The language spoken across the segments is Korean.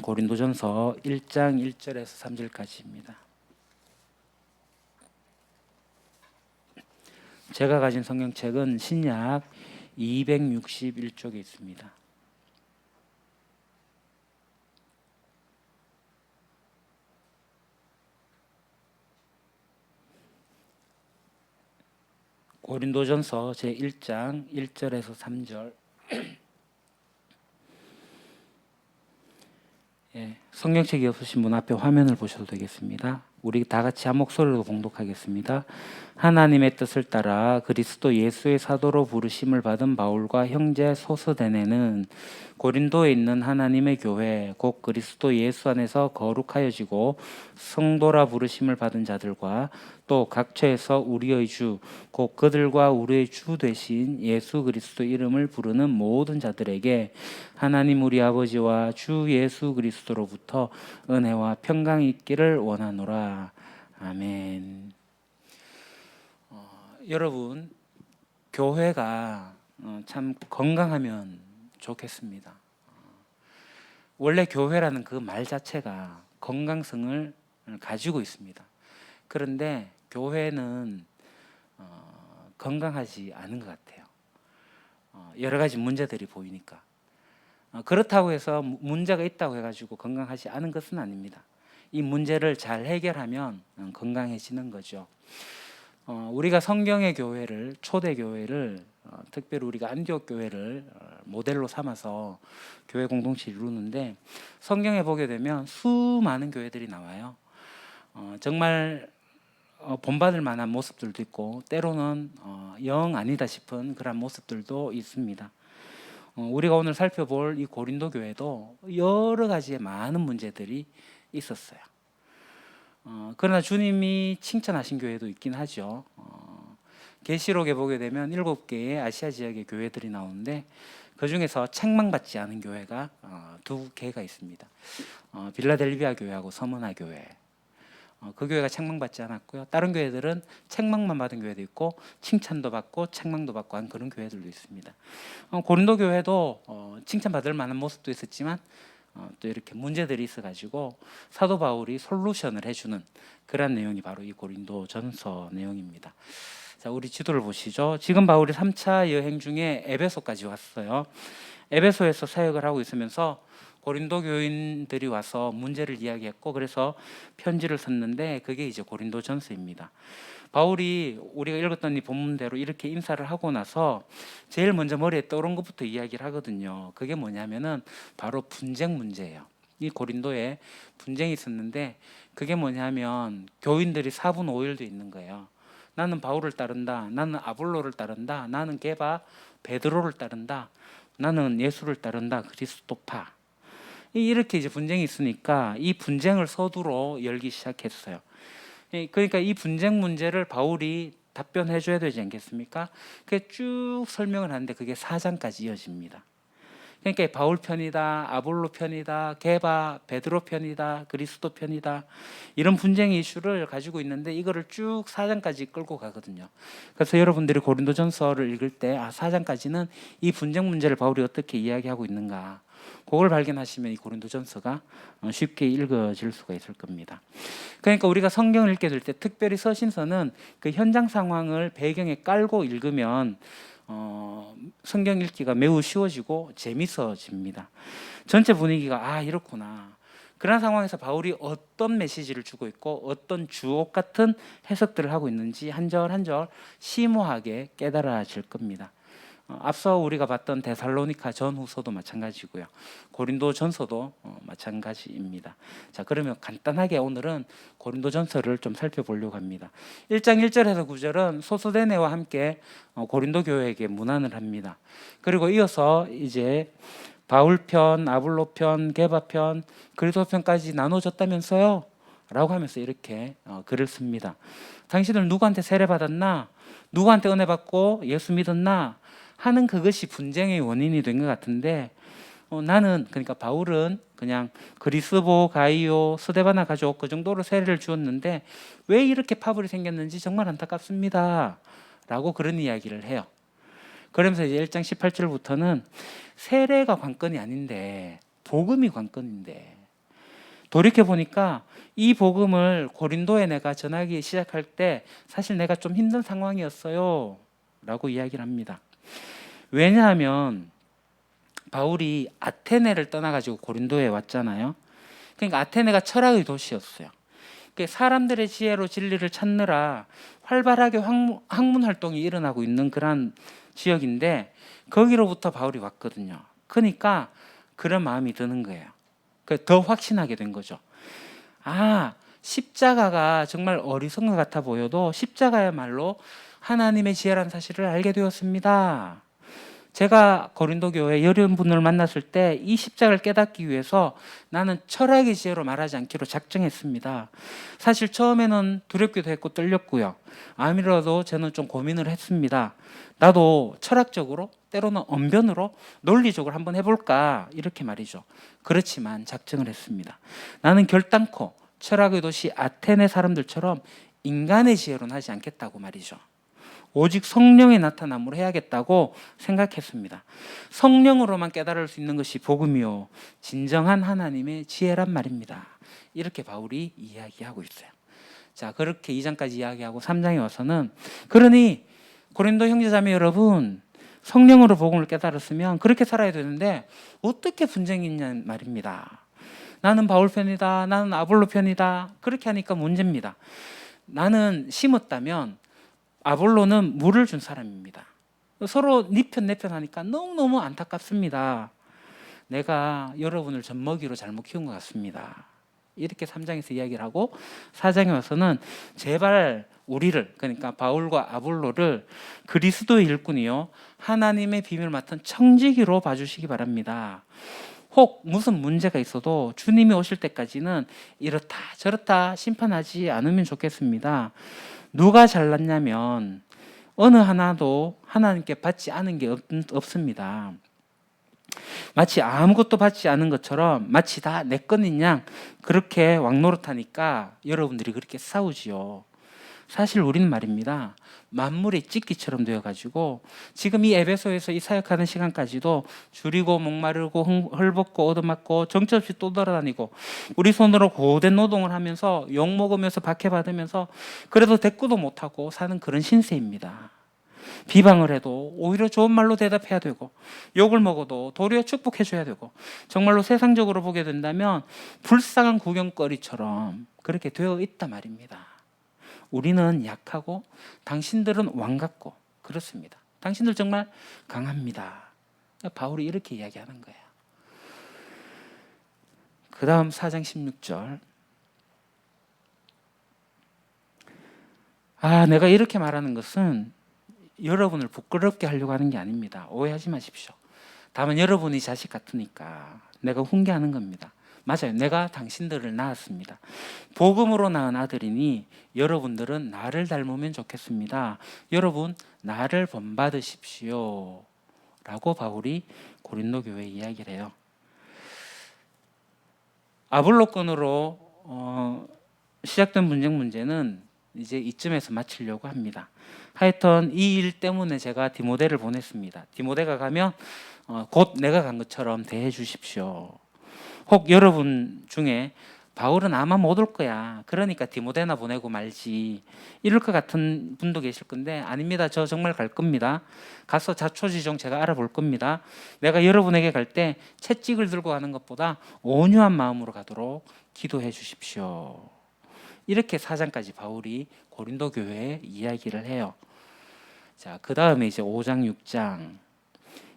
고린도전서 1장 1절에서 3절까지입니다. 제가 가진 성경책은 신약 261쪽에 있습니다. 고린도전서 제1장 1절에서 3절. 성경책이 없으신 분 앞에 화면을 보셔도 되겠습니다. 우리 다 같이 한 목소리로 봉독하겠습니다. 하나님의 뜻을 따라 그리스도 예수의 사도로 부르심을 받은 바울과 형제 소스데네는 고린도에 있는 하나님의 교회 곧 그리스도 예수 안에서 거룩하여지고 성도라 부르심을 받은 자들과 또 각처에서 우리의 주 곧 그들과 우리의 주 되신 예수 그리스도 이름을 부르는 모든 자들에게 하나님 우리 아버지와 주 예수 그리스도로부터 은혜와 평강이 있기를 원하노라. 아멘. 여러분, 교회가 참 건강하면 좋겠습니다. 원래 교회라는 그 말 자체가 건강성을 가지고 있습니다. 그런데 교회는 건강하지 않은 것 같아요. 여러 가지 문제들이 보이니까. 그렇다고 해서 문제가 있다고 해가지고 건강하지 않은 것은 아닙니다. 이 문제를 잘 해결하면 건강해지는 거죠. 우리가 성경의 교회를, 초대 교회를, 특별히 우리가 안디옥 교회를 모델로 삼아서 교회 공동체를 이루는데, 성경에 보게 되면 수많은 교회들이 나와요. 정말 본받을 만한 모습들도 있고 때로는 영 아니다 싶은 그런 모습들도 있습니다. 우리가 오늘 살펴볼 이 고린도 교회도 여러 가지의 많은 문제들이 있었어요. 그러나 주님이 칭찬하신 교회도 있긴 하죠. 계시록에 보게 되면 7개의 아시아 지역의 교회들이 나오는데 그 중에서 책망받지 않은 교회가 2개가 있습니다. 빌라델비아 교회하고 서머나 교회. 그 교회가 책망받지 않았고요. 다른 교회들은 책망만 받은 교회도 있고 칭찬도 받고 책망도 받고 한 그런 교회들도 있습니다. 고린도 교회도 칭찬받을 만한 모습도 있었지만 또 이렇게 문제들이 있어가지고 사도 바울이 솔루션을 해주는 그런 내용이 바로 이 고린도 전서 내용입니다. 자, 우리 지도를 보시죠. 지금 바울이 3차 여행 중에 에베소까지 왔어요. 에베소에서 사역을 하고 있으면서 고린도 교인들이 와서 문제를 이야기했고 그래서 편지를 썼는데 그게 이제 고린도 전서입니다. 바울이 우리가 읽었던 이 본문대로 이렇게 인사를 하고 나서 제일 먼저 머리에 떠오른 것부터 이야기를 하거든요. 그게 뭐냐면은 바로 분쟁 문제예요. 이 고린도에 분쟁이 있었는데 그게 뭐냐면 교인들이 4분 5일도 있는 거예요. 나는 바울을 따른다. 나는 아볼로를 따른다. 나는 게바 베드로를 따른다. 나는 예수를 따른다. 그리스도파. 이렇게 이제 분쟁이 있으니까 이 분쟁을 서두로 열기 시작했어요. 그러니까 이 분쟁 문제를 바울이 답변해 줘야 되지 않겠습니까? 그게 쭉 설명을 하는데 그게 4장까지 이어집니다. 그러니까 바울 편이다, 아볼로 편이다, 게바, 베드로 편이다, 그리스도 편이다, 이런 분쟁 이슈를 가지고 있는데 이거를 쭉 4장까지 끌고 가거든요. 그래서 여러분들이 고린도전서를 읽을 때 4장까지는 이 분쟁 문제를 바울이 어떻게 이야기하고 있는가, 그걸 발견하시면 이 고린도전서가 쉽게 읽어질 수가 있을 겁니다. 그러니까 우리가 성경을 읽게 될 때 특별히 서신서는 그 현장 상황을 배경에 깔고 읽으면 성경 읽기가 매우 쉬워지고 재밌어집니다. 전체 분위기가 이렇구나. 그런 상황에서 바울이 어떤 메시지를 주고 있고 어떤 주옥 같은 해석들을 하고 있는지 한 절 한 절 심오하게 깨달아질 겁니다. 앞서 우리가 봤던 데살로니가 전후서도 마찬가지고요. 고린도 전서도 마찬가지입니다. 자, 그러면 간단하게 오늘은 고린도 전서를 좀 살펴보려고 합니다. 1장 1절에서 9절은 소스데네와 함께 고린도 교회에게 문안을 합니다. 그리고 이어서 이제 바울 편, 아볼로 편, 게바 편, 그리스도 편까지 나눠졌다면서요? 라고 하면서 이렇게 글을 씁니다. 당신들 누구한테 세례 받았나? 누구한테 은혜 받고 예수 믿었나? 하는 그것이 분쟁의 원인이 된 것 같은데 나는, 그러니까 바울은 그냥 그리스보, 가이오, 스데바나 가족 그 정도로 세례를 주었는데 왜 이렇게 파벌이 생겼는지 정말 안타깝습니다 라고 그런 이야기를 해요. 그러면서 이제 1장 18절부터는 세례가 관건이 아닌데 복음이 관건인데 돌이켜 보니까 이 복음을 고린도에 내가 전하기 시작할 때 사실 내가 좀 힘든 상황이었어요 라고 이야기를 합니다. 왜냐하면 바울이 아테네를 떠나가지고 고린도에 왔잖아요. 그러니까 아테네가 철학의 도시였어요. 그러니까 사람들의 지혜로 진리를 찾느라 활발하게 학문 활동이 일어나고 있는 그런 지역인데 거기로부터 바울이 왔거든요. 그러니까 그런 마음이 드는 거예요. 더 확신하게 된 거죠. 아, 십자가가 정말 어리석은 것 같아 보여도 십자가야말로 하나님의 지혜라는 사실을 알게 되었습니다. 제가 고린도 교회 여러분을 만났을 때 이 십자가를 깨닫기 위해서 나는 철학의 지혜로 말하지 않기로 작정했습니다. 사실 처음에는 두렵기도 했고 떨렸고요. 아무래도 저는 좀 고민을 했습니다. 나도 철학적으로 때로는 언변으로 논리적으로 한번 해볼까 이렇게 말이죠. 그렇지만 작정을 했습니다. 나는 결단코 철학의 도시 아테네 사람들처럼 인간의 지혜로는 하지 않겠다고 말이죠. 오직 성령의 나타남으로 해야겠다고 생각했습니다. 성령으로만 깨달을 수 있는 것이 복음이요 진정한 하나님의 지혜란 말입니다. 이렇게 바울이 이야기하고 있어요. 자, 그렇게 2장까지 이야기하고 3장에 와서는 그러니 고린도 형제자매 여러분, 성령으로 복음을 깨달았으면 그렇게 살아야 되는데 어떻게 분쟁이 있냐는 말입니다. 나는 바울 편이다, 나는 아볼로 편이다, 그렇게 하니까 문제입니다. 나는 심었다면 아볼로는 물을 준 사람입니다. 서로 네 편 내 편 하니까 너무너무 안타깝습니다. 내가 여러분을 젖먹이로 잘못 키운 것 같습니다. 이렇게 3장에서 이야기를 하고 4장에 와서는 제발 우리를, 그러니까 바울과 아볼로를 그리스도의 일꾼이요 하나님의 비밀을 맡은 청지기로 봐주시기 바랍니다. 혹 무슨 문제가 있어도 주님이 오실 때까지는 이렇다 저렇다 심판하지 않으면 좋겠습니다. 누가 잘났냐면 어느 하나도 하나님께 받지 않은 게 없습니다. 마치 아무것도 받지 않은 것처럼 마치 다 내 것인 양 그렇게 왕노릇하니까 여러분들이 그렇게 싸우지요. 사실 우리는 말입니다. 만물의 찢기처럼 되어가지고 지금 이 에베소에서 이 사역하는 시간까지도 줄이고 목마르고 헐벗고 얻어맞고 정처없이 또 돌아다니고 우리 손으로 고된 노동을 하면서 욕먹으면서 박해받으면서 그래도 대꾸도 못하고 사는 그런 신세입니다. 비방을 해도 오히려 좋은 말로 대답해야 되고 욕을 먹어도 도리어 축복해줘야 되고 정말로 세상적으로 보게 된다면 불쌍한 구경거리처럼 그렇게 되어 있단 말입니다. 우리는 약하고 당신들은 왕 같고 그렇습니다. 당신들 정말 강합니다. 바울이 이렇게 이야기하는 거예요. 그 다음 4장 16절. 내가 이렇게 말하는 것은 여러분을 부끄럽게 하려고 하는 게 아닙니다. 오해하지 마십시오. 다만 여러분이 자식 같으니까 내가 훈계하는 겁니다. 맞아요. 내가 당신들을 낳았습니다. 복음으로 낳은 아들이니 여러분들은 나를 닮으면 좋겠습니다. 여러분 나를 본받으십시오 라고 바울이 고린도 교회에 이야기를 해요. 아볼로건으로 시작된 문제는 이제 이쯤에서 마치려고 합니다. 하여튼 이 일 때문에 제가 디모데를 보냈습니다. 디모데가 가면 곧 내가 간 것처럼 대해 주십시오. 혹 여러분 중에 바울은 아마 못 올 거야. 그러니까 디모데나 보내고 말지. 이럴 것 같은 분도 계실 건데 아닙니다. 저 정말 갈 겁니다. 가서 자초지종 제가 알아볼 겁니다. 내가 여러분에게 갈 때 채찍을 들고 가는 것보다 온유한 마음으로 가도록 기도해 주십시오. 이렇게 4장까지 바울이 고린도 교회에 이야기를 해요. 자, 그 다음에 이제 5장, 6장.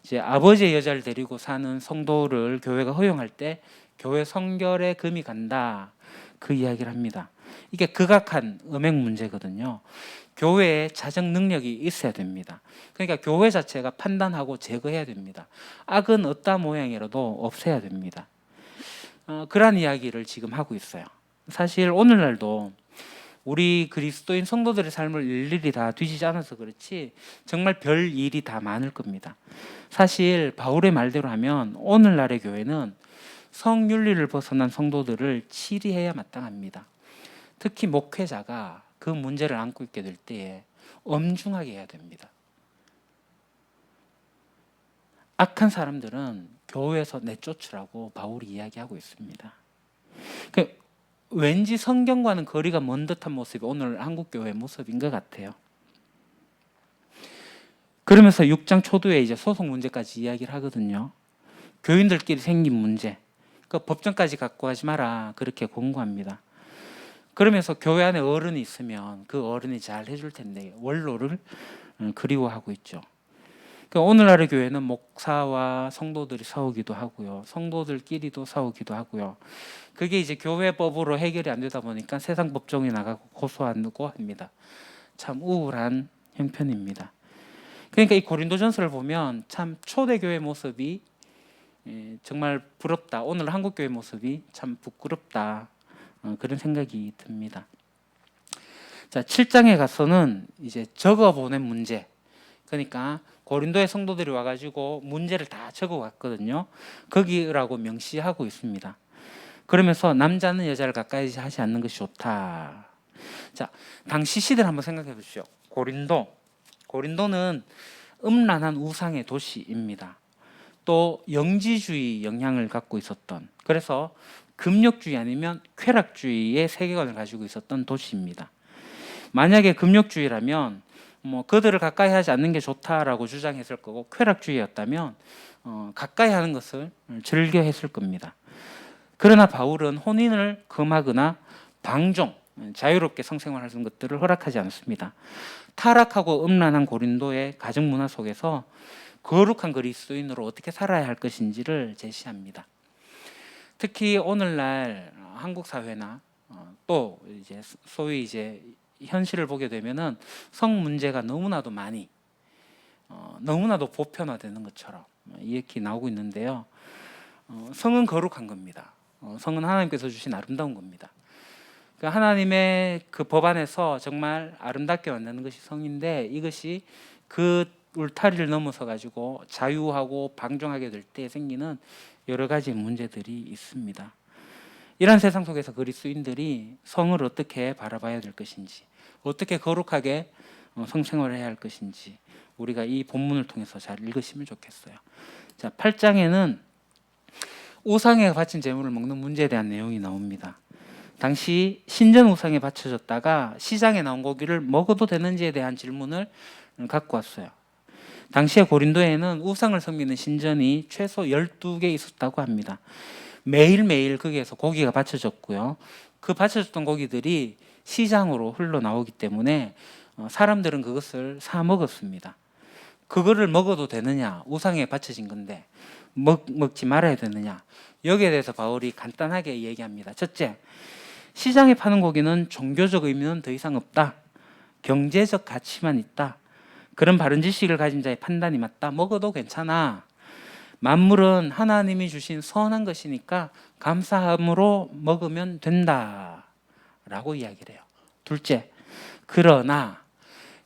이제 아버지의 여자를 데리고 사는 성도를 교회가 허용할 때 교회 성결에 금이 간다. 그 이야기를 합니다. 이게 극악한 음행 문제거든요. 교회에 자정 능력이 있어야 됩니다. 그러니까 교회 자체가 판단하고 제거해야 됩니다. 악은 어떠한 모양이라도 없애야 됩니다. 그런 이야기를 지금 하고 있어요. 사실 오늘날도 우리 그리스도인 성도들의 삶을 일일이 다 뒤지지 않아서 그렇지 정말 별 일이 다 많을 겁니다. 사실 바울의 말대로 하면 오늘날의 교회는 성윤리를 벗어난 성도들을 치리해야 마땅합니다. 특히 목회자가 그 문제를 안고 있게 될 때에 엄중하게 해야 됩니다. 악한 사람들은 교회에서 내쫓으라고 바울이 이야기하고 있습니다. 그 왠지 성경과는 거리가 먼 듯한 모습이 오늘 한국교회 모습인 것 같아요. 그러면서 6장 초두에 이제 소송 문제까지 이야기를 하거든요. 교인들끼리 생긴 문제, 그 법정까지 갖고 가지 마라 그렇게 권고합니다. 그러면서 교회 안에 어른이 있으면 그 어른이 잘 해줄 텐데 원로를 그리워하고 있죠. 오늘날의 교회는 목사와 성도들이 싸우기도 하고요, 성도들끼리도 싸우기도 하고요. 그게 이제 교회법으로 해결이 안 되다 보니까 세상 법정에 나가고 고소하고 합니다. 참 우울한 형편입니다. 그러니까 이 고린도전서를 보면 참 초대교회 모습이 정말 부럽다. 오늘 한국교회 모습이 참 부끄럽다. 그런 생각이 듭니다. 자, 7장에 가서는 이제 적어보낸 문제. 그러니까 고린도의 성도들이 와가지고 문제를 다 적어왔거든요. 거기라고 명시하고 있습니다. 그러면서 남자는 여자를 가까이 하지 않는 것이 좋다. 자, 당시 시대를 한번 생각해 보십시오. 고린도는 음란한 우상의 도시입니다. 또 영지주의 영향을 갖고 있었던, 그래서 금욕주의 아니면 쾌락주의의 세계관을 가지고 있었던 도시입니다. 만약에 금욕주의라면 그들을 가까이 하지 않는 게 좋다라고 주장했을 거고, 쾌락주의였다면 가까이 하는 것을 즐겨 했을 겁니다. 그러나 바울은 혼인을 금하거나 방종, 자유롭게 성생활하는 것들을 허락하지 않습니다. 타락하고 음란한 고린도의 가정 문화 속에서 거룩한 그리스도인으로 어떻게 살아야 할 것인지를 제시합니다. 특히 오늘날 한국 사회나 또 이제 소위 이제 현실을 보게 되면은 성 문제가 너무나도 많이 너무나도 보편화되는 것처럼 이렇게 나오고 있는데요. 성은 거룩한 겁니다. 성은 하나님께서 주신 아름다운 겁니다. 그러니까 하나님의 그 법 안에서 정말 아름답게 만드는 것이 성인데, 이것이 그 울타리를 넘어서 가지고 자유하고 방종하게 될 때 생기는 여러 가지 문제들이 있습니다. 이런 세상 속에서 그리스도인들이 성을 어떻게 바라봐야 될 것인지, 어떻게 거룩하게 성생활을 해야 할 것인지 우리가 이 본문을 통해서 잘 읽으시면 좋겠어요. 자, 8장에는 우상에 바친 제물을 먹는 문제에 대한 내용이 나옵니다. 당시 신전 우상에 바쳐졌다가 시장에 나온 고기를 먹어도 되는지에 대한 질문을 갖고 왔어요. 당시에 고린도에는 우상을 섬기는 신전이 최소 12개 있었다고 합니다. 매일매일 거기에서 고기가 바쳐졌고요. 그 바쳐졌던 고기들이 시장으로 흘러나오기 때문에 사람들은 그것을 사 먹었습니다. 그거를 먹어도 되느냐? 우상에 바쳐진 건데 먹지 말아야 되느냐? 여기에 대해서 바울이 간단하게 얘기합니다. 첫째, 시장에 파는 고기는 종교적 의미는 더 이상 없다. 경제적 가치만 있다. 그런 바른 지식을 가진 자의 판단이 맞다. 먹어도 괜찮아. 만물은 하나님이 주신 선한 것이니까 감사함으로 먹으면 된다. 라고 이야기를 해요. 둘째, 그러나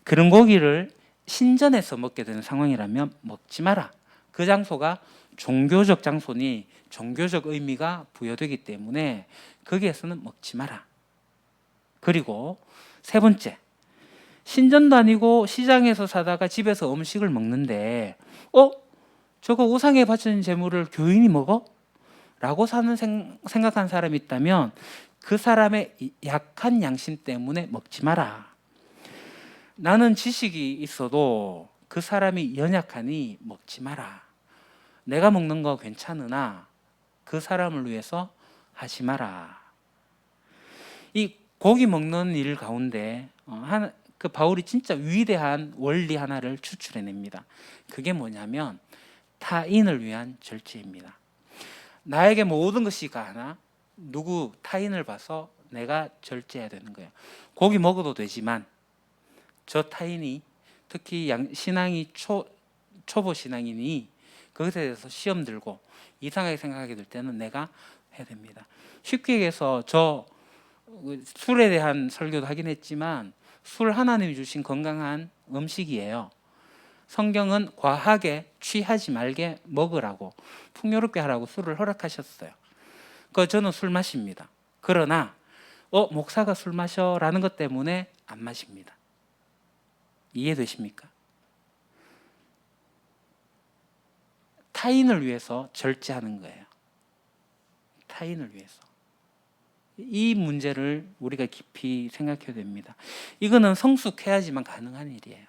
그런 고기를 신전에서 먹게 되는 상황이라면 먹지 마라. 그 장소가 종교적 장소니 종교적 의미가 부여되기 때문에 거기에서는 먹지 마라. 그리고 세 번째, 신전도 아니고 시장에서 사다가 집에서 음식을 먹는데 저거 우상에 바쳐진 재물을 교인이 먹어? 라고 생각한 사람이 있다면 그 사람의 약한 양심 때문에 먹지 마라. 나는 지식이 있어도 그 사람이 연약하니 먹지 마라. 내가 먹는 거 괜찮으나 그 사람을 위해서 하지 마라. 이 고기 먹는 일 가운데 그 바울이 진짜 위대한 원리 하나를 추출해냅니다. 그게 뭐냐면 타인을 위한 절제입니다. 나에게 모든 것이 가나 누구 타인을 봐서 내가 절제해야 되는 거예요. 고기 먹어도 되지만 저 타인이, 특히 신앙이 초보 신앙이니 그것에 대해서 시험 들고 이상하게 생각하게 될 때는 내가 해야 됩니다. 쉽게 얘기해서 저 술에 대한 설교도 하긴 했지만 술 하나님이 주신 건강한 음식이에요. 성경은 과하게 취하지 말게 먹으라고, 풍요롭게 하라고 술을 허락하셨어요. 저는 술 마십니다. 그러나 목사가 술 마셔라는 것 때문에 안 마십니다. 이해되십니까? 타인을 위해서 절제하는 거예요. 타인을 위해서. 이 문제를 우리가 깊이 생각해야 됩니다. 이거는 성숙해야지만 가능한 일이에요.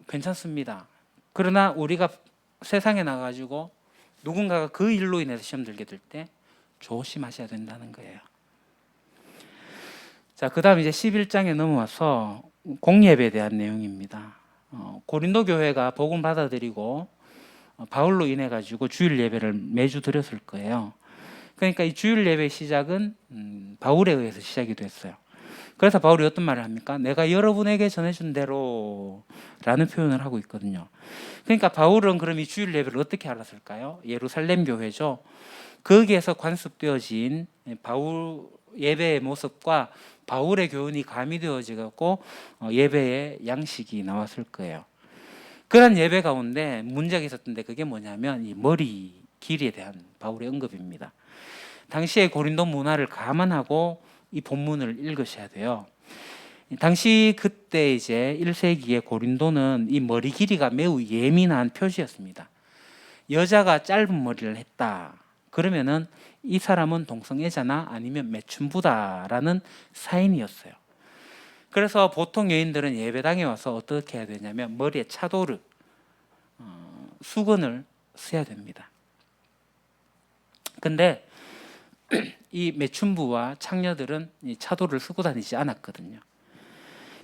괜찮습니다. 그러나 우리가 세상에 나가지고 누군가가 그 일로 인해서 시험 들게 될 때 조심하셔야 된다는 거예요. 자, 그 다음 이제 11장에 넘어와서 공예배에 대한 내용입니다. 고린도 교회가 복음 받아들이고 바울로 인해 가지고 주일 예배를 매주 드렸을 거예요. 그러니까 이 주일 예배의 시작은 바울에 의해서 시작이 됐어요. 그래서 바울이 어떤 말을 합니까? 내가 여러분에게 전해준 대로 라는 표현을 하고 있거든요. 그러니까 바울은 그럼 이 주일 예배를 어떻게 알았을까요? 예루살렘 교회죠. 거기에서 관습되어진 바울 예배의 모습과 바울의 교훈이 가미되어지고 예배의 양식이 나왔을 거예요. 그런 예배 가운데 문제가 있었던데 그게 뭐냐면 이 머리 길이에 대한 바울의 언급입니다. 당시의 고린도 문화를 감안하고 이 본문을 읽으셔야 돼요. 당시 그때 이제 1세기의 고린도는 이 머리 길이가 매우 예민한 표시였습니다. 여자가 짧은 머리를 했다. 그러면은 이 사람은 동성애자나 아니면 매춘부다라는 사인이었어요. 그래서 보통 여인들은 예배당에 와서 어떻게 해야 되냐면 머리에 차도르, 수건을 써야 됩니다. 근데 이 매춘부와 창녀들은 이 차도를 쓰고 다니지 않았거든요.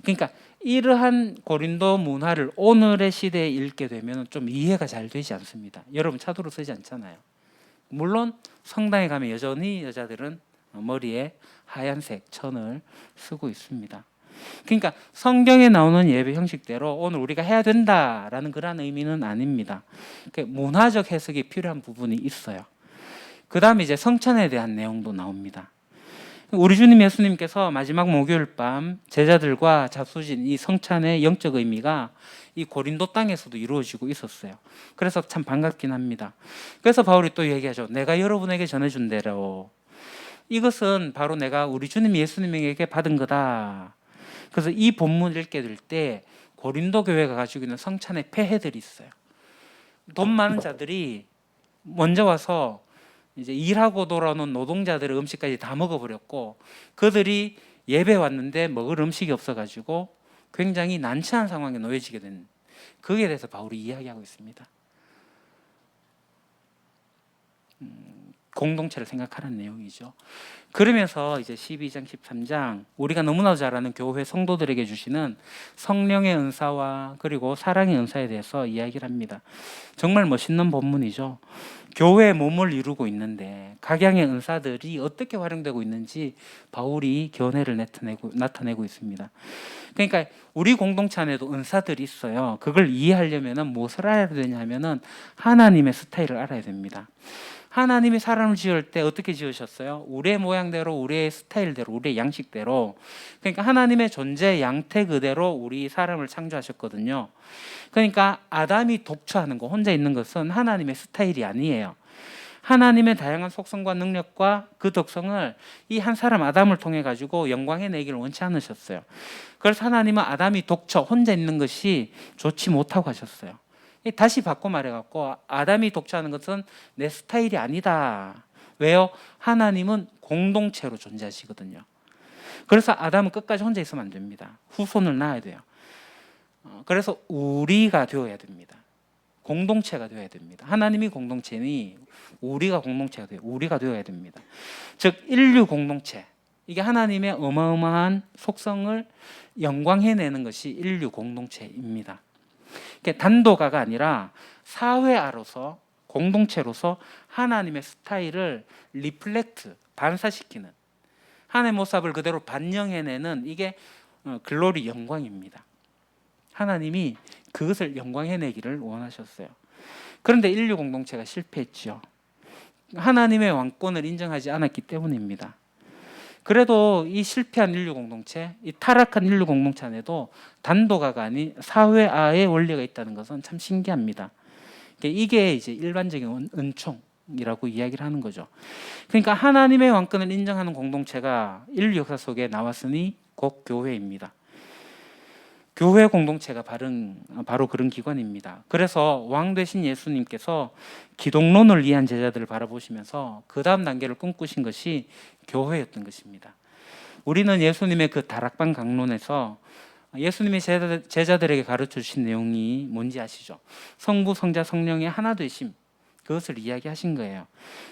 그러니까 이러한 고린도 문화를 오늘의 시대에 읽게 되면 좀 이해가 잘 되지 않습니다. 여러분 차도를 쓰지 않잖아요. 물론 성당에 가면 여전히 여자들은 머리에 하얀색 천을 쓰고 있습니다. 그러니까 성경에 나오는 예배 형식대로 오늘 우리가 해야 된다라는 그런 의미는 아닙니다. 문화적 해석이 필요한 부분이 있어요. 그 다음에 이제 성찬에 대한 내용도 나옵니다. 우리 주님 예수님께서 마지막 목요일 밤 제자들과 잡수신 이 성찬의 영적 의미가 이 고린도 땅에서도 이루어지고 있었어요. 그래서 참 반갑긴 합니다. 그래서 바울이 또 얘기하죠. 내가 여러분에게 전해준 대로. 이것은 바로 내가 우리 주님 예수님에게 받은 거다. 그래서 이 본문 읽게 될 때 고린도 교회가 가지고 있는 성찬의 폐해들이 있어요. 돈 많은 자들이 먼저 와서 이제 일하고 돌아오는 노동자들의 음식까지 다 먹어버렸고 그들이 예배 왔는데 먹을 음식이 없어가지고 굉장히 난처한 상황에 놓여지게 된 거기에 대해서 바울이 이야기하고 있습니다. 공동체를 생각하는 내용이죠. 그러면서 이제 12장, 13장 우리가 너무나 잘 아는 교회 성도들에게 주시는 성령의 은사와 그리고 사랑의 은사에 대해서 이야기를 합니다. 정말 멋있는 본문이죠. 교회의 몸을 이루고 있는데 각양의 은사들이 어떻게 활용되고 있는지 바울이 견해를 나타내고 있습니다. 그러니까 우리 공동체 안에도 은사들이 있어요. 그걸 이해하려면 무엇을 알아야 되냐 하면은 하나님의 스타일을 알아야 됩니다. 하나님이 사람을 지을 때 어떻게 지으셨어요? 우리의 모양대로, 우리의 스타일대로, 우리의 양식대로. 그러니까 하나님의 존재 양태 그대로 우리 사람을 창조하셨거든요. 그러니까 아담이 독처하는 거, 혼자 있는 것은 하나님의 스타일이 아니에요. 하나님의 다양한 속성과 능력과 그 독성을 이 한 사람 아담을 통해 가지고 영광해내기를 원치 않으셨어요. 그래서 하나님은 아담이 독처, 혼자 있는 것이 좋지 못하고 하셨어요. 다시 바꿔 말해갖고 아담이 독처하는 것은 내 스타일이 아니다. 왜요? 하나님은 공동체로 존재하시거든요. 그래서 아담은 끝까지 혼자 있으면 안 됩니다. 후손을 낳아야 돼요. 그래서 우리가 되어야 됩니다. 공동체가 되어야 됩니다. 하나님이 공동체니 우리가 공동체가 돼요. 우리가 되어야 됩니다. 즉 인류 공동체. 이게 하나님의 어마어마한 속성을 영광해내는 것이 인류 공동체입니다. 단도가가 아니라 사회아로서 공동체로서 하나님의 스타일을 리플렉트, 반사시키는 하나님의 모습을 그대로 반영해내는 이게 글로리 영광입니다. 하나님이 그것을 영광해내기를 원하셨어요. 그런데 인류 공동체가 실패했죠. 하나님의 왕권을 인정하지 않았기 때문입니다. 그래도 이 실패한 인류 공동체, 이 타락한 인류 공동체 안에도 단도가가 아닌 사회아의 원리가 있다는 것은 참 신기합니다. 이게 이제 일반적인 은총이라고 이야기를 하는 거죠. 그러니까 하나님의 왕권을 인정하는 공동체가 인류 역사 속에 나왔으니 곧 교회입니다. 교회 공동체가 바로 그런 기관입니다. 그래서 왕 되신 예수님께서 기독론을 이해한 제자들을 바라보시면서 그 다음 단계를 꿈꾸신 것이 교회였던 것입니다. 우리는 예수님의 그 다락방 강론에서 예수님의 제자들에게 가르쳐 주신 내용이 뭔지 아시죠? 성부, 성자, 성령의 하나 되심, 그것을 이야기하신 거예요.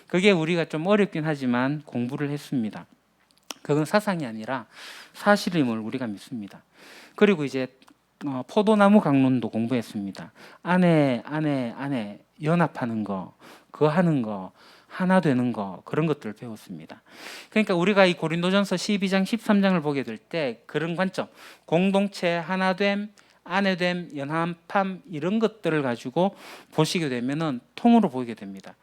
그게 우리가 좀 어렵긴 하지만 공부를 했습니다. 그건 사상이 아니라 사실임을 우리가 믿습니다. 그리고 이제 포도나무 강론도 공부했습니다. 안에 연합하는 거, 그거 하는 거, 하나 되는 거, 그런 것들을 배웠습니다. 그러니까 우리가 이 고린도전서 12장 13장을 보게 될 때 그런 관점, 공동체, 하나됨, 안에됨, 연합함, 이런 것들을 가지고 보시게 되면은 통으로 보이게 됩니다.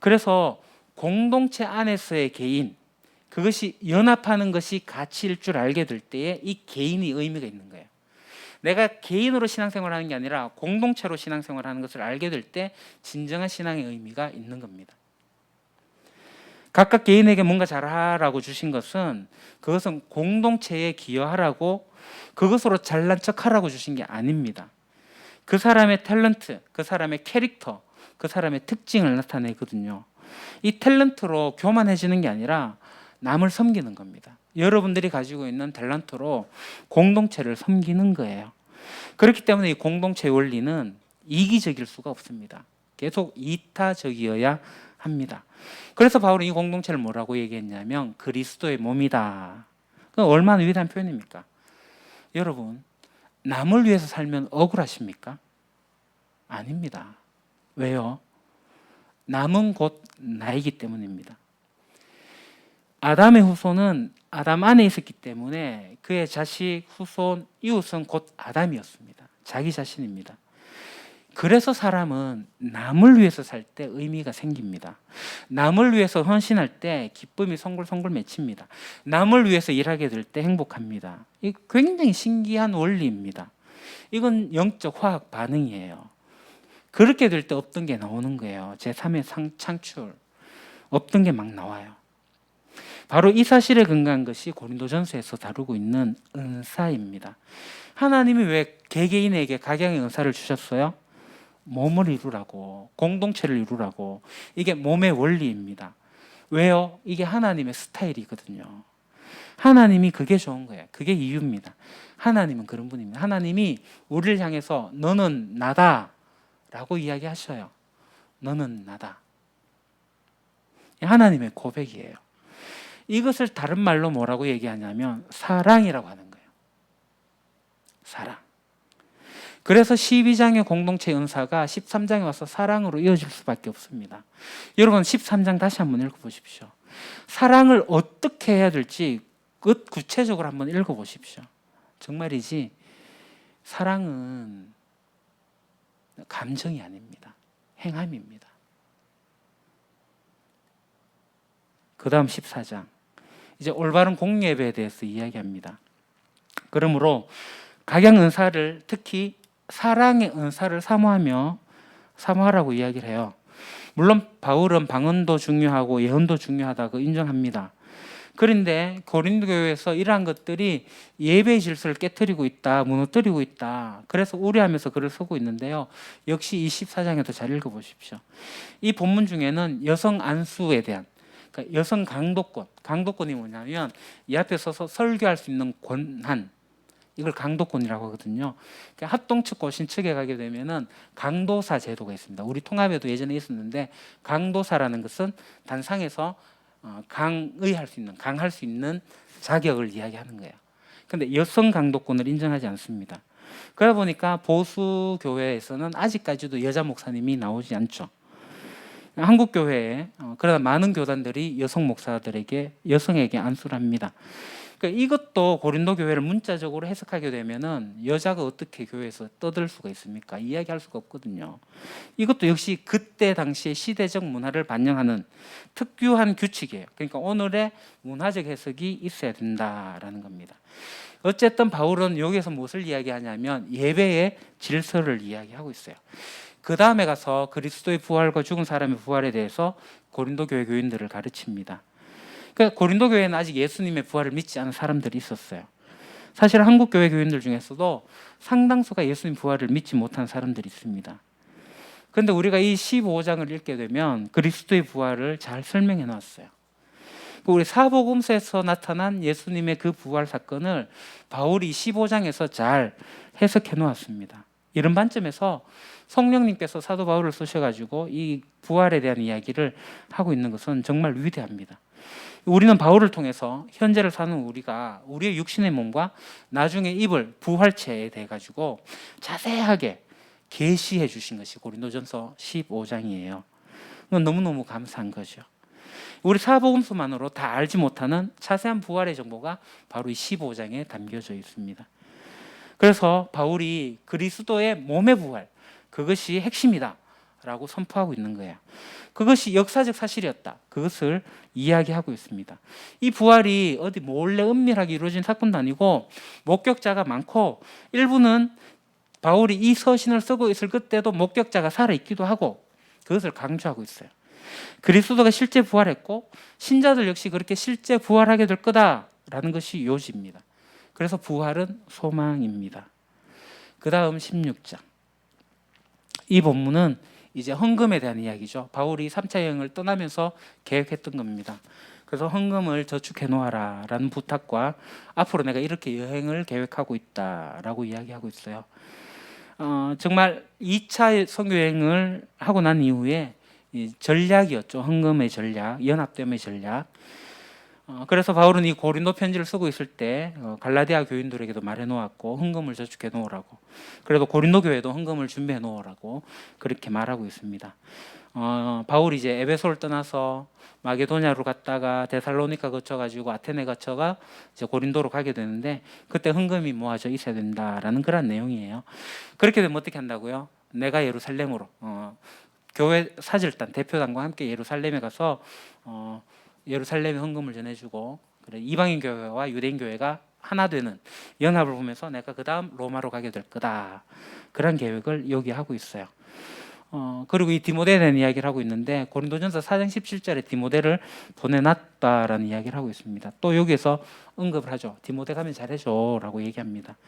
그래서 공동체 안에서의 개인, 그것이 연합하는 것이 가치일 줄 알게 될 때에 이 개인이 의미가 있는 거예요. 내가 개인으로 신앙생활을 하는 게 아니라 공동체로 신앙생활을 하는 것을 알게 될 때 진정한 신앙의 의미가 있는 겁니다. 각각 개인에게 뭔가 잘하라고 주신 것은 그것은 공동체에 기여하라고, 그것으로 잘난 척하라고 주신 게 아닙니다. 그 사람의 탤런트, 그 사람의 캐릭터, 그 사람의 특징을 나타내거든요. 이 탤런트로 교만해지는 게 아니라 남을 섬기는 겁니다. 여러분들이 가지고 있는 탤런트로 공동체를 섬기는 거예요. 그렇기 때문에 이 공동체의 원리는 이기적일 수가 없습니다. 계속 이타적이어야 합니다. 그래서 바울은 이 공동체를 뭐라고 얘기했냐면 그리스도의 몸이다. 얼마나 위대한 표현입니까? 여러분, 남을 위해서 살면 억울하십니까? 아닙니다. 왜요? 남은 곧 나이기 때문입니다. 아담의 후손은 아담 안에 있었기 때문에 그의 자식, 후손, 이웃은 곧 아담이었습니다. 자기 자신입니다. 그래서 사람은 남을 위해서 살 때 의미가 생깁니다. 남을 위해서 헌신할 때 기쁨이 송글송글 맺힙니다. 남을 위해서 일하게 될 때 행복합니다. 이 굉장히 신기한 원리입니다. 이건 영적 화학 반응이에요. 그렇게 될 때 없던 게 나오는 거예요. 제3의 창출. 없던 게 막 나와요. 바로 이 사실에 근거한 것이 고린도전서에서 다루고 있는 은사입니다. 하나님이 왜 개개인에게 각양의 은사를 주셨어요? 몸을 이루라고, 공동체를 이루라고. 이게 몸의 원리입니다. 왜요? 이게 하나님의 스타일이거든요. 하나님이 그게 좋은 거예요. 그게 이유입니다. 하나님은 그런 분입니다. 하나님이 우리를 향해서 너는 나다 라고 이야기하셔요. 너는 나다. 하나님의 고백이에요. 이것을 다른 말로 뭐라고 얘기하냐면 사랑이라고 하는 거예요. 사랑. 그래서 12장의 공동체 은사가 13장에 와서 사랑으로 이어질 수밖에 없습니다. 여러분 13장 다시 한번 읽어보십시오. 사랑을 어떻게 해야 될지 구체적으로 한번 읽어보십시오. 정말이지 사랑은 감정이 아닙니다. 행함입니다. 그 다음 14장. 이제 올바른 공예배에 대해서 이야기합니다. 그러므로 각양 은사를, 특히 사랑의 은사를 사모하라고 이야기를 해요. 물론 바울은 방언도 중요하고 예언도 중요하다고 인정합니다. 그런데 고린도 교회에서 이러한 것들이 예배의 질서를 깨트리고 있다, 무너뜨리고 있다. 그래서 우려하면서 글을 쓰고 있는데요. 역시 24장에도 잘 읽어보십시오. 이 본문 중에는 여성 안수에 대한, 그러니까 여성 강도권이 뭐냐면 이 앞에 서서 설교할 수 있는 권한, 이걸 강도권이라고 하거든요. 그러니까 합동측과 신측에 가게 되면은 강도사 제도가 있습니다. 우리 통합에도 예전에 있었는데 강도사라는 것은 단상에서 강할 수 있는 자격을 이야기하는 거예요. 그런데 여성 강도권을 인정하지 않습니다. 그러다 보니까 보수 교회에서는 아직까지도 여자 목사님이 나오지 않죠. 한국 교회에 그러나 많은 교단들이 여성 목사들에게 여성에게 안수를 합니다. 그러니까 이것도 고린도 교회를 문자적으로 해석하게 되면은 여자가 어떻게 교회에서 떠들 수가 있습니까? 이야기할 수가 없거든요. 이것도 역시 그때 당시의 시대적 문화를 반영하는 특유한 규칙이에요. 그러니까 오늘의 문화적 해석이 있어야 된다라는 겁니다. 어쨌든 바울은 여기서 무엇을 이야기하냐면 예배의 질서를 이야기하고 있어요. 그 다음에 가서 그리스도의 부활과 죽은 사람의 부활에 대해서 고린도 교회 교인들을 가르칩니다. 그러니까 고린도 교회는 아직 예수님의 부활을 믿지 않은 사람들이 있었어요. 사실 한국 교회 교인들 중에서도 상당수가 예수님 부활을 믿지 못하는 사람들이 있습니다. 그런데 우리가 이 15장을 읽게 되면 그리스도의 부활을 잘 설명해 놨어요. 우리 사복음서에서 나타난 예수님의 그 부활 사건을 바울이 15장에서 잘 해석해 놓았습니다. 이런 관점에서 성령님께서 사도 바울을 쓰셔가지고 이 부활에 대한 이야기를 하고 있는 것은 정말 위대합니다. 우리는 바울을 통해서 현재를 사는 우리가 우리의 육신의 몸과 나중에 입을 부활체에 대해 가지고 자세하게 계시해 주신 것이 고린도전서 15장이에요. 너무너무 감사한 거죠. 우리 사복음서만으로 다 알지 못하는 자세한 부활의 정보가 바로 이 15장에 담겨져 있습니다. 그래서 바울이 그리스도의 몸의 부활, 그것이 핵심이다 라고 선포하고 있는 거예요. 그것이 역사적 사실이었다. 그것을 이야기하고 있습니다. 이 부활이 어디 몰래 은밀하게 이루어진 사건도 아니고 목격자가 많고 일부는 바울이 이 서신을 쓰고 있을 그때도 목격자가 살아있기도 하고 그것을 강조하고 있어요. 그리스도가 실제 부활했고 신자들 역시 그렇게 실제 부활하게 될 거다라는 것이 요지입니다. 그래서 부활은 소망입니다. 그 다음 16장. 이 본문은 이제 헌금에 대한 이야기죠. 바울이 3차 여행을 떠나면서 계획했던 겁니다. 그래서 헌금을 저축해 놓아라 라는 부탁과 앞으로 내가 이렇게 여행을 계획하고 있다라고 이야기하고 있어요. 정말 2차 선교 여행을 하고 난 이후에 이 전략이었죠. 헌금의 전략, 연합됨의 전략. 그래서 바울은 이 고린도 편지를 쓰고 있을 때 갈라디아 교인들에게도 말해 놓았고 헌금을 저축해 놓으라고. 그래도 고린도 교회도 헌금을 준비해 놓으라고 그렇게 말하고 있습니다. 바울이 이제 에베소를 떠나서 마게도냐로 갔다가 데살로니가 거쳐가지고 아테네 거쳐가 이제 고린도로 가게 되는데 그때 헌금이 모아져 있어야 된다라는 그런 내용이에요. 그렇게 되면 어떻게 한다고요? 내가 예루살렘으로 교회 사절단 대표단과 함께 예루살렘에 가서 예루살렘에 헌금을 전해주고 그래 이방인 교회와 유대인 교회가 하나 되는 연합을 보면서 내가 그 다음 로마로 가게 될 거다. 그런 계획을 여기 하고 있어요. 그리고 이 디모데에 대한 이야기를 하고 있는데 고린도전서 4장 17절에 디모데를 보내놨다라는 이야기를 하고 있습니다. 또 여기에서 언급을 하죠. 디모데 가면 잘해줘 라고 얘기합니다.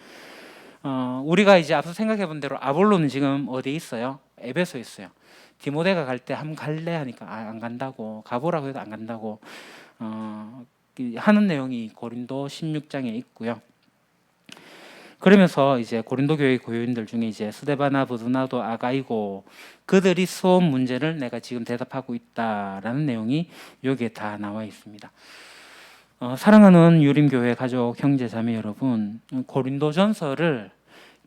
우리가 이제 앞서 생각해 본 대로 아볼로는 지금 어디에 있어요? 에베소에 있어요. 디모데가 갈 때 한번 갈래 하니까 안 간다고, 가보라고 해도 안 간다고 하는 내용이 고린도 16장에 있고요. 그러면서 이제 고린도 교회 교인들 중에 이제 스데바나, 브드나도, 아가이고 그들이 수업 문제를 내가 지금 대답하고 있다라는 내용이 여기에 다 나와 있습니다. 사랑하는 유림교회 가족 형제 자매 여러분, 고린도전서를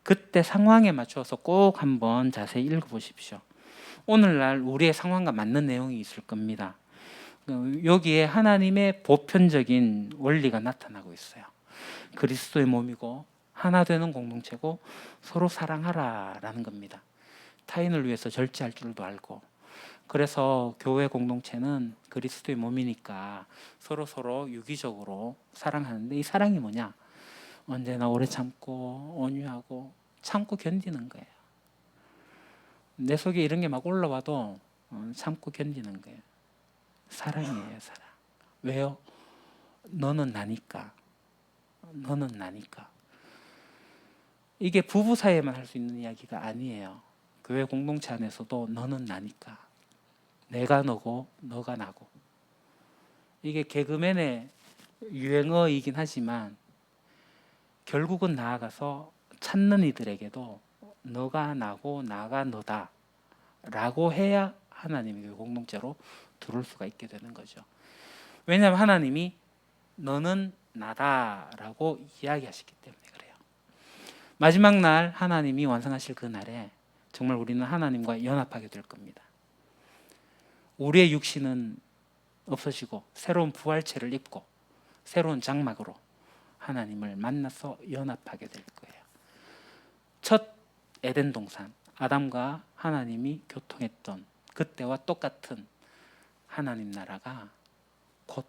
그때 상황에 맞춰서 꼭 한번 자세히 읽어보십시오. 오늘날 우리의 상황과 맞는 내용이 있을 겁니다. 여기에 하나님의 보편적인 원리가 나타나고 있어요. 그리스도의 몸이고 하나 되는 공동체고 서로 사랑하라라는 겁니다. 타인을 위해서 절제할 줄도 알고 그래서 교회 공동체는 그리스도의 몸이니까 서로 유기적으로 사랑하는데 이 사랑이 뭐냐? 언제나 오래 참고 온유하고 참고 견디는 거예요. 내 속에 이런 게 막 올라와도 참고 견디는 거예요. 사랑이에요, 사랑. 왜요? 너는 나니까. 너는 나니까. 이게 부부 사이에만 할 수 있는 이야기가 아니에요. 교회 공동체 안에서도 너는 나니까. 내가 너고 너가 나고. 이게 개그맨의 유행어이긴 하지만 결국은 나아가서 찾는 이들에게도 너가 나고 나가 너다 라고 해야 하나님의 공동체로 들어올 수가 있게 되는 거죠. 왜냐하면 하나님이 너는 나다 라고 이야기하시기 때문에 그래요. 마지막 날 하나님이 완성하실 그 날에 정말 우리는 하나님과 연합하게 될 겁니다. 우리의 육신은 없어지고 새로운 부활체를 입고 새로운 장막으로 하나님을 만나서 연합하게 될 거예요. 첫 에덴 동산 아담과 하나님이 교통했던 그때와 똑같은 하나님 나라가 곧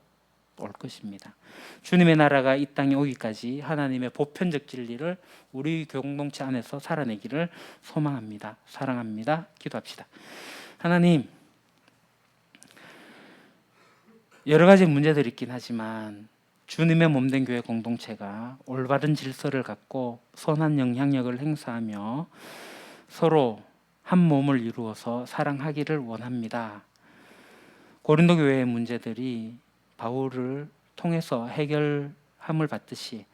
올 것입니다. 주님의 나라가 이 땅에 오기까지 하나님의 보편적 진리를 우리 공동체 안에서 살아내기를 소망합니다. 사랑합니다. 기도합시다. 하나님, 여러 가지 문제들이 있긴 하지만 주님의 몸된 교회 공동체가 올바른 질서를 갖고 선한 영향력을 행사하며 서로 한 몸을 이루어서 사랑하기를 원합니다. 고린도 교회의 문제들이 바울을 통해서 해결함을 받듯이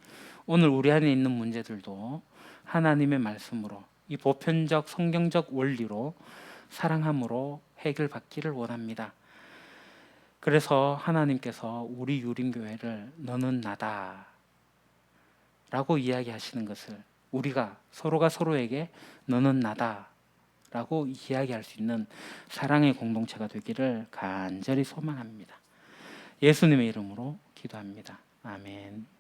오늘 우리 안에 있는 문제들도 하나님의 말씀으로 이 보편적 성경적 원리로 사랑함으로 해결받기를 원합니다. 그래서 하나님께서 우리 유림교회를 너는 나다 라고 이야기하시는 것을 우리가 서로가 서로에게 너는 나다 라고 이야기할 수 있는 사랑의 공동체가 되기를 간절히 소망합니다. 예수님의 이름으로 기도합니다. 아멘.